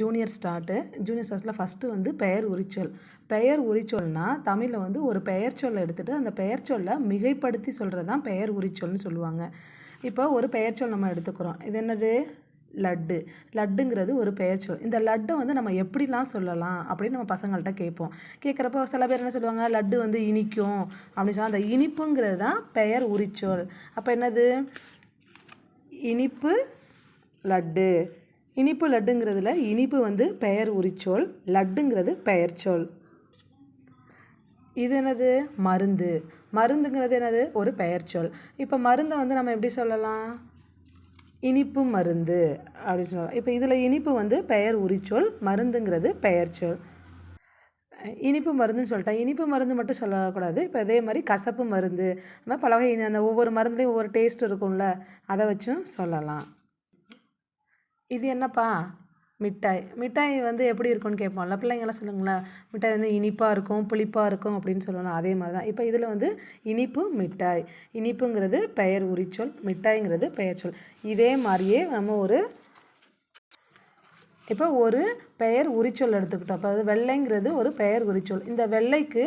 Junior ஸ்டார்ட்டில் first வந்து பெயர் உரிச்சொல். பெயர் உரிச்சொல்னா தமிழில் வந்து ஒரு பெயர் சொல்லை எடுத்துகிட்டு அந்த பெயர் சொல்லை மிகைப்படுத்தி சொல்கிறது தான் பெயர் உரிச்சொல்னு சொல்லுவாங்க. இப்போ ஒரு பெயர் சொல் நம்ம எடுத்துக்கிறோம். இது என்னது? லட்டு. லட்டுங்கிறது ஒரு பெயர் சொல். இந்த லட்டை வந்து நம்ம எப்படிலாம் சொல்லலாம் அப்படின்னு நம்ம பசங்கள்கிட்ட கேட்போம். கேட்குறப்போ சில பேர் என்ன சொல்லுவாங்க, லட்டு வந்து இனிக்கும் அப்படின்னு சொன்னால் அந்த இனிப்புங்கிறது தான் பெயர் உரிச்சொல். அப்போ என்னது? இனிப்பு லட்டு. இனிப்பு லட்டுங்கிறதுல இனிப்பு வந்து பெயர் உரிச்சொல், லட்டுங்கிறது பெயர் சொல். இது என்னது? மருந்து. மருந்துங்கிறது என்னது? ஒரு பெயர் சொல். இப்போ மருந்தை வந்து நம்ம எப்படி சொல்லலாம்? இனிப்பு மருந்து அப்படின்னு சொல்லலாம். இப்போ இதில் இனிப்பு வந்து பெயர் உரிச்சொல், மருந்துங்கிறது பெயர் சொல். இனிப்பு மருந்துன்னு சொல்லிட்டேன். இனிப்பு மருந்து மட்டும் சொல்லக்கூடாது. இப்போ அதே மாதிரி கசப்பு மருந்து, அந்த மாதிரி பல வகை அந்த ஒவ்வொரு மருந்துலேயும் ஒவ்வொரு டேஸ்ட் இருக்கும்ல, அதை வச்சும் சொல்லலாம். இது என்னப்பா? மிட்டாய். மிட்டாய் வந்து எப்படி இருக்கும்னு கேட்போம்ல, பிள்ளைங்களாம் சொல்லுங்களேன். மிட்டாய் வந்து இனிப்பாக இருக்கும், புளிப்பாக இருக்கும் அப்படின்னு சொல்லலாம். அதே மாதிரி தான் இப்போ இதில் வந்து இனிப்பு மிட்டாய். இனிப்புங்கிறது பெயர் உரிச்சொல், மிட்டாய்ங்கிறது பெயர் சொல். இதே மாதிரியே நம்ம இப்போ ஒரு பெயர் உரிச்சொல் எடுத்துக்கிட்டோம். அப்போ அது வெள்ளைங்கிறது ஒரு பெயர் உரிச்சொல். இந்த வெள்ளைக்கு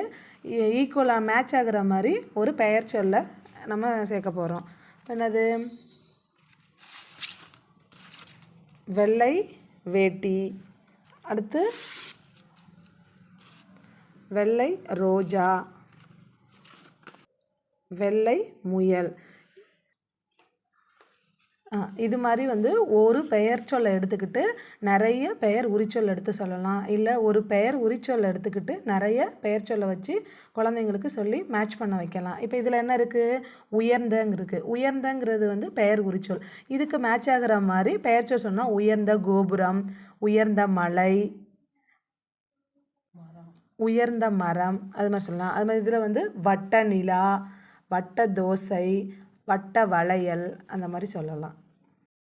ஈக்குவலாக மேட்ச் ஆகிற மாதிரி ஒரு பெயர் சொல்லை நம்ம சேர்க்க போகிறோம். என்னது? வெள்ளை வேட்டி. அடுத்து வெள்ளை ரோஜா, வெள்ளை முயல். இது மாதிரி வந்து ஒரு பெயர் சொல்லை எடுத்துக்கிட்டு நிறைய பெயர் உரிச்சொல் எடுத்து சொல்லலாம். இல்லை ஒரு பெயர் உரிச்சொல் எடுத்துக்கிட்டு நிறைய பெயர் சொல்லை வச்சு குழந்தைங்களுக்கு சொல்லி மேட்ச் பண்ண வைக்கலாம். இப்போ இதில் என்ன இருக்குது? உயர்ந்தங்க இருக்குது. உயர்ந்தங்கிறது வந்து பெயர் உரிச்சொல். இதுக்கு மேட்ச் ஆகிற மாதிரி பெயர் சொல் சொன்னால் உயர்ந்த கோபுரம், உயர்ந்த மலை, உயர்ந்த மரம், அது மாதிரி சொல்லலாம். அது மாதிரி இதில் வந்து வட்ட நிலா, வட்ட தோசை, வட்ட வளையல், அந்த மாதிரி சொல்லலாம்.